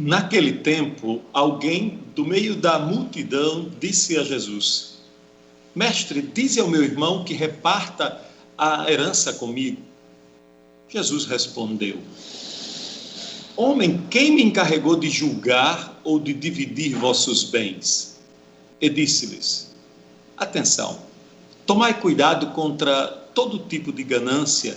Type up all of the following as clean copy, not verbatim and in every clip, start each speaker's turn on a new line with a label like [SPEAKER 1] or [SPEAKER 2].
[SPEAKER 1] Naquele tempo, alguém do meio da multidão disse a Jesus: Mestre, dize ao meu irmão que reparta a herança comigo. Jesus respondeu: Homem, quem me encarregou de julgar ou de dividir vossos bens? E disse-lhes: Atenção, tomai cuidado contra todo tipo de ganância,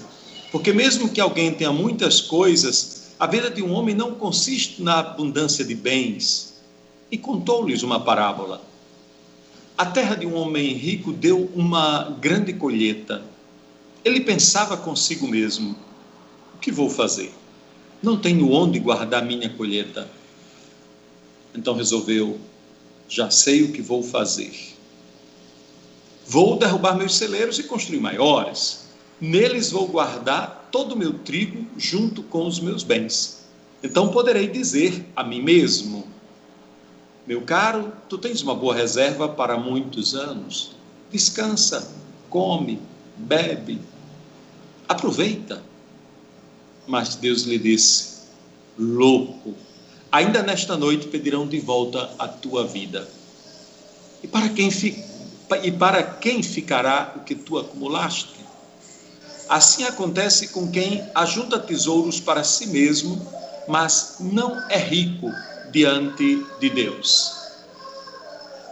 [SPEAKER 1] porque mesmo que alguém tenha muitas coisas, a vida de um homem não consiste na abundância de bens. E contou-lhes uma parábola. A terra de um homem rico deu uma grande colheita. Ele pensava consigo mesmo: o que vou fazer? Não tenho onde guardar minha colheita. Então resolveu: já sei o que vou fazer. Vou derrubar meus celeiros e construir maiores. Neles vou guardar todo o meu trigo junto com os meus bens. Então poderei dizer a mim mesmo: meu caro, tu tens uma boa reserva para muitos anos. Descansa, come, bebe, aproveita. Mas Deus lhe disse: louco, ainda nesta noite pedirão de volta a tua vida. E para quem ficará o que tu acumulaste? Assim acontece com quem ajunta tesouros para si mesmo, mas não é rico diante de Deus.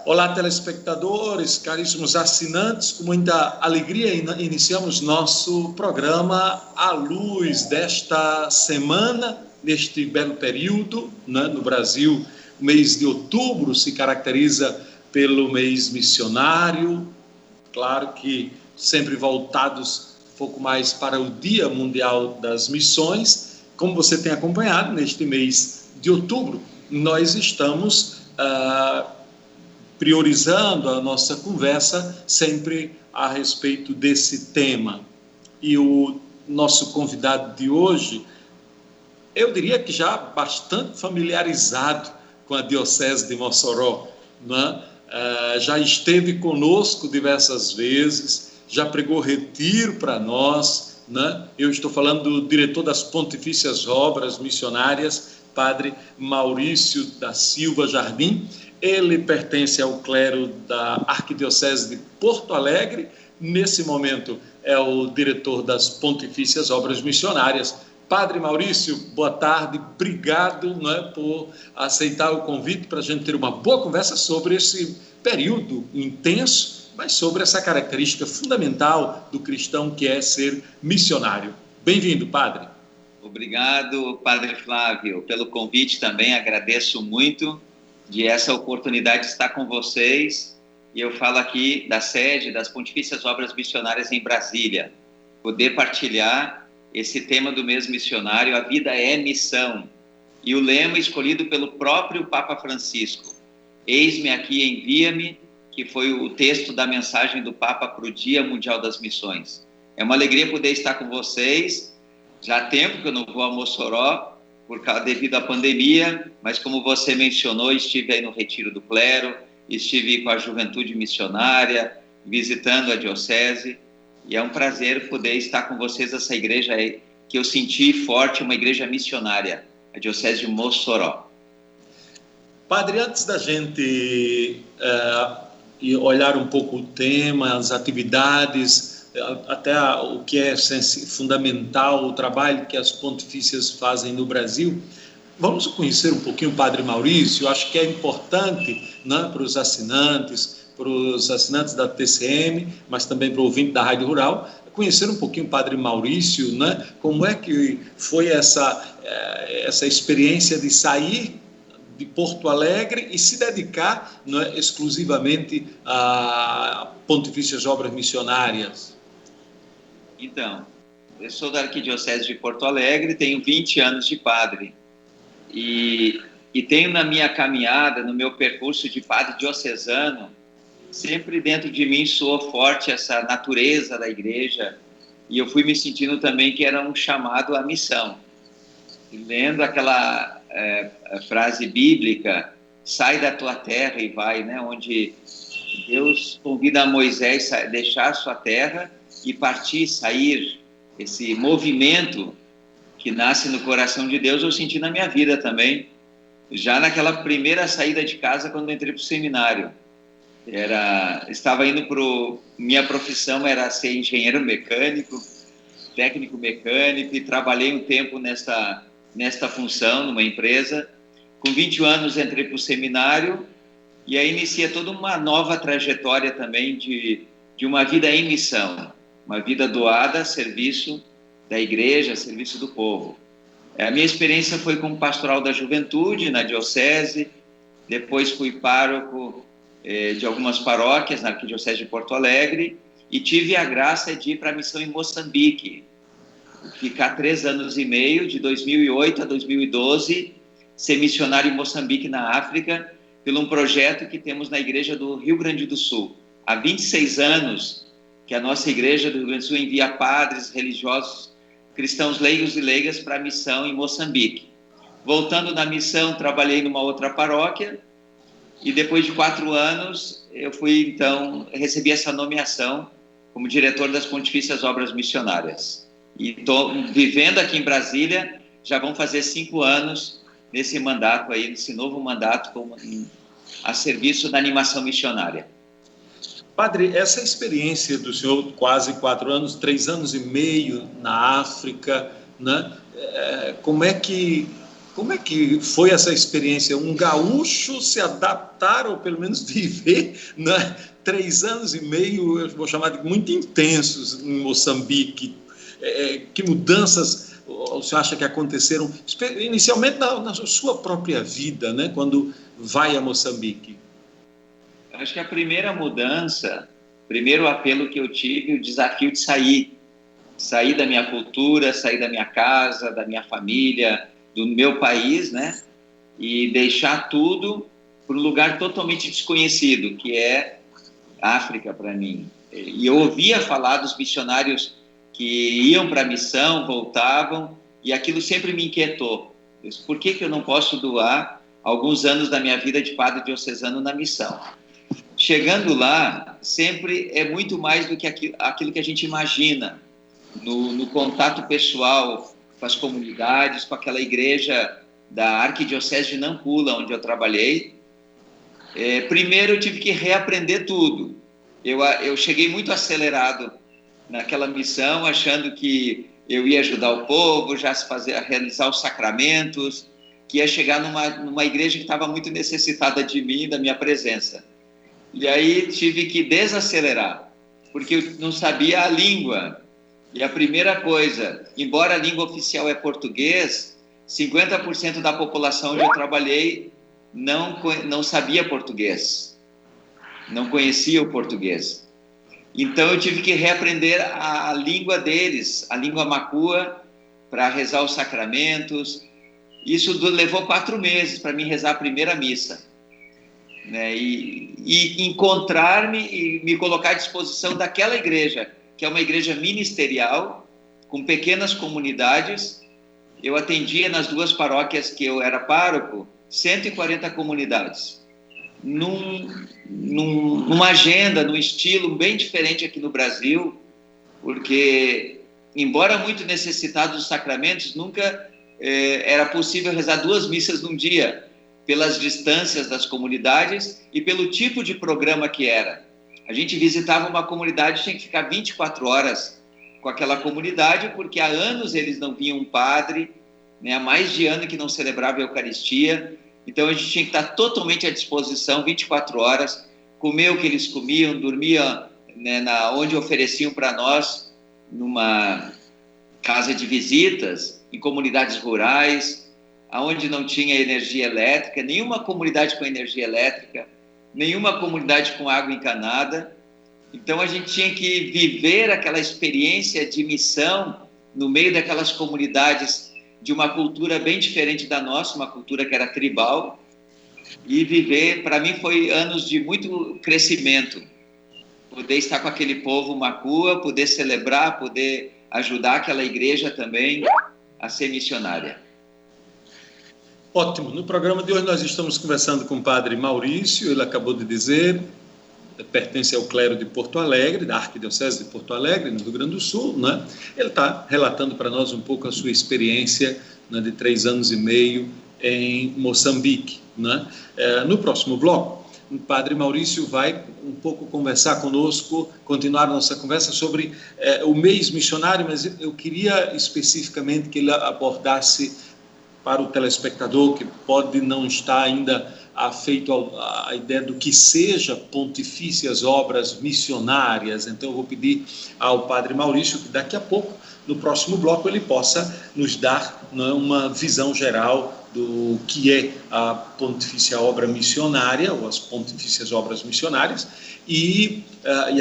[SPEAKER 1] Olá, telespectadores, caríssimos assinantes, com muita alegria iniciamos nosso programa à luz desta semana, neste belo período, né? No Brasil, o mês de outubro se caracteriza pelo mês missionário, claro que sempre voltados um pouco mais para o Dia Mundial das Missões. Como você tem acompanhado, neste mês de outubro, nós estamos priorizando a nossa conversa sempre a respeito desse tema. E o nosso convidado de hoje, eu diria que já bastante familiarizado com a Diocese de Mossoró, né? Já esteve conosco diversas vezes, já pregou retiro para nós, né? Eu estou falando do diretor das Pontifícias Obras Missionárias, Padre Maurício da Silva Jardim. Ele pertence ao clero da Arquidiocese de Porto Alegre. Nesse momento é o diretor das Pontifícias Obras Missionárias. Padre Maurício, boa tarde, obrigado, por aceitar o convite para a gente ter uma boa conversa sobre esse período intenso, mas sobre essa característica fundamental do cristão que é ser missionário. Bem-vindo, Padre.
[SPEAKER 2] Obrigado, Padre Flávio, pelo convite também, agradeço muito de essa oportunidade de estar com vocês. E eu falo aqui da sede das Pontifícias Obras Missionárias em Brasília, poder partilhar esse tema do mês missionário, a vida é missão, e o lema escolhido pelo próprio Papa Francisco, eis-me aqui, envia-me, que foi o texto da mensagem do Papa para o Dia Mundial das Missões. É uma alegria poder estar com vocês, já há tempo que eu não vou a Mossoró, devido à pandemia, mas como você mencionou, estive aí no Retiro do Clero, estive com a Juventude Missionária, visitando a Diocese, e é um prazer poder estar com vocês nessa igreja aí, que eu senti forte, uma igreja missionária, a Diocese de Mossoró.
[SPEAKER 1] Padre, antes da gente olhar um pouco o tema, as atividades, até o que é fundamental, o trabalho que as pontifícias fazem no Brasil, vamos conhecer um pouquinho o Padre Maurício. Eu acho que é importante, né, para os assinantes da TCM, mas também para o ouvinte da Rádio Rural, conhecer um pouquinho o Padre Maurício, né, como é que foi essa experiência de sair de Porto Alegre e se dedicar, né, exclusivamente a Pontifícias Obras Missionárias.
[SPEAKER 2] Então, eu sou da Arquidiocese de Porto Alegre, tenho 20 anos de padre e tenho na minha caminhada, no meu percurso de padre diocesano, sempre dentro de mim soou forte essa natureza da igreja, e eu fui me sentindo também que era um chamado à missão. E lendo aquela frase bíblica, sai da tua terra e vai, né? Onde Deus convida a Moisés a deixar a sua terra e partir, sair, esse movimento que nasce no coração de Deus, eu senti na minha vida também. já naquela primeira saída de casa, quando eu entrei para o seminário. Estava indo minha profissão era ser engenheiro mecânico, técnico mecânico, e trabalhei um tempo nesta função, numa empresa. Com 21 anos entrei para o seminário, e aí inicia toda uma nova trajetória também de uma vida em missão, uma vida doada a serviço da igreja, a serviço do povo. A minha experiência foi como pastoral da juventude na diocese, depois fui pároco de algumas paróquias na Arquidiocese de Porto Alegre, e tive a graça de ir para a missão em Moçambique, ficar 3 anos e meio, de 2008 a 2012, ser missionário em Moçambique, na África, por um projeto que temos na Igreja do Rio Grande do Sul. Há 26 anos que a nossa Igreja do Rio Grande do Sul envia padres, religiosos, cristãos leigos e leigas para a missão em Moçambique. Voltando da missão, trabalhei numa outra paróquia, e depois de 4 anos, eu recebi essa nomeação como diretor das Pontifícias Obras Missionárias. E estou vivendo aqui em Brasília, já vão fazer 5 anos nesse mandato aí, nesse novo mandato a serviço da animação missionária.
[SPEAKER 1] Padre, essa experiência do senhor, quase 4 anos, 3 anos e meio na África, né? Como é que foi essa experiência? Um gaúcho se adaptar, ou pelo menos viver, né? 3 anos e meio, eu vou chamar de muito intensos em Moçambique. Que mudanças o senhor acha que aconteceram, inicialmente na sua própria vida, né? Quando vai a Moçambique?
[SPEAKER 2] Acho que a primeira mudança, primeiro apelo que eu tive, o desafio de sair da minha cultura, sair da minha casa, da minha família, do meu país, né? E deixar tudo para um lugar totalmente desconhecido, que é África para mim. E eu ouvia falar dos missionários que iam para a missão, voltavam, e aquilo sempre me inquietou. Por que eu não posso doar alguns anos da minha vida de padre diocesano na missão? Chegando lá, sempre é muito mais do que aquilo que a gente imagina, no contato pessoal com as comunidades, com aquela igreja da Arquidiocese de Nampula, onde eu trabalhei. Primeiro eu tive que reaprender tudo. Eu cheguei muito acelerado naquela missão, achando que eu ia ajudar o povo, a realizar os sacramentos, que ia chegar numa igreja que estava muito necessitada de mim, da minha presença. E aí tive que desacelerar, porque eu não sabia a língua. E a primeira coisa, embora a língua oficial é português, 50% da população onde eu trabalhei não sabia português, não conhecia o português. Então eu tive que reaprender a língua deles, a língua macua, para rezar os sacramentos. Isso levou 4 meses para mim rezar a primeira missa, né? E encontrar-me e me colocar à disposição daquela igreja, que é uma igreja ministerial, com pequenas comunidades. Eu atendia nas 2 paróquias que eu era pároco, 140 comunidades. Numa agenda, num estilo bem diferente aqui no Brasil, porque, embora muito necessitado dos sacramentos, nunca era possível rezar 2 missas num dia, pelas distâncias das comunidades e pelo tipo de programa que era. A gente visitava uma comunidade, tinha que ficar 24 horas com aquela comunidade, porque há anos eles não viam um padre, né? Há mais de ano que não celebrava a Eucaristia. Então a gente tinha que estar totalmente à disposição, 24 horas, comer o que eles comiam, dormia, né, onde ofereciam para nós, numa casa de visitas, em comunidades rurais, onde não tinha energia elétrica, nenhuma comunidade com energia elétrica, nenhuma comunidade com água encanada. Então a gente tinha que viver aquela experiência de missão no meio daquelas comunidades de uma cultura bem diferente da nossa, uma cultura que era tribal, e viver, para mim foi anos de muito crescimento, poder estar com aquele povo macua, poder celebrar, poder ajudar aquela igreja também a ser missionária.
[SPEAKER 1] Ótimo. No programa de hoje nós estamos conversando com o padre Maurício. Ele acabou de dizer, pertence ao clero de Porto Alegre, da Arquidiocese de Porto Alegre, no Rio Grande do Sul, né? Ele está relatando para nós um pouco a sua experiência, né, de 3 anos e meio em Moçambique, né? No próximo bloco, o Padre Maurício vai um pouco conversar conosco, continuar nossa conversa sobre o mês missionário, mas eu queria especificamente que ele abordasse para o telespectador que pode não estar ainda afeito à ideia do que seja pontifícias obras missionárias. Então eu vou pedir ao Padre Maurício que daqui a pouco, no próximo bloco, ele possa nos dar, né, uma visão geral do que é a pontifícia obra missionária, ou as pontifícias obras missionárias, e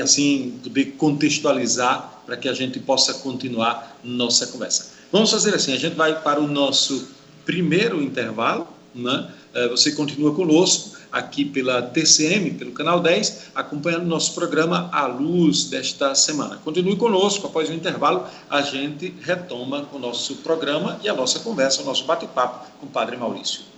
[SPEAKER 1] assim poder contextualizar para que a gente possa continuar nossa conversa. Vamos fazer assim, a gente vai para o nosso primeiro intervalo, né? Você continua conosco aqui pela TCM, pelo canal 10, acompanhando nosso programa à luz desta semana. Continue conosco, após o intervalo a gente retoma o nosso programa e a nossa conversa, o nosso bate-papo com o Padre Maurício.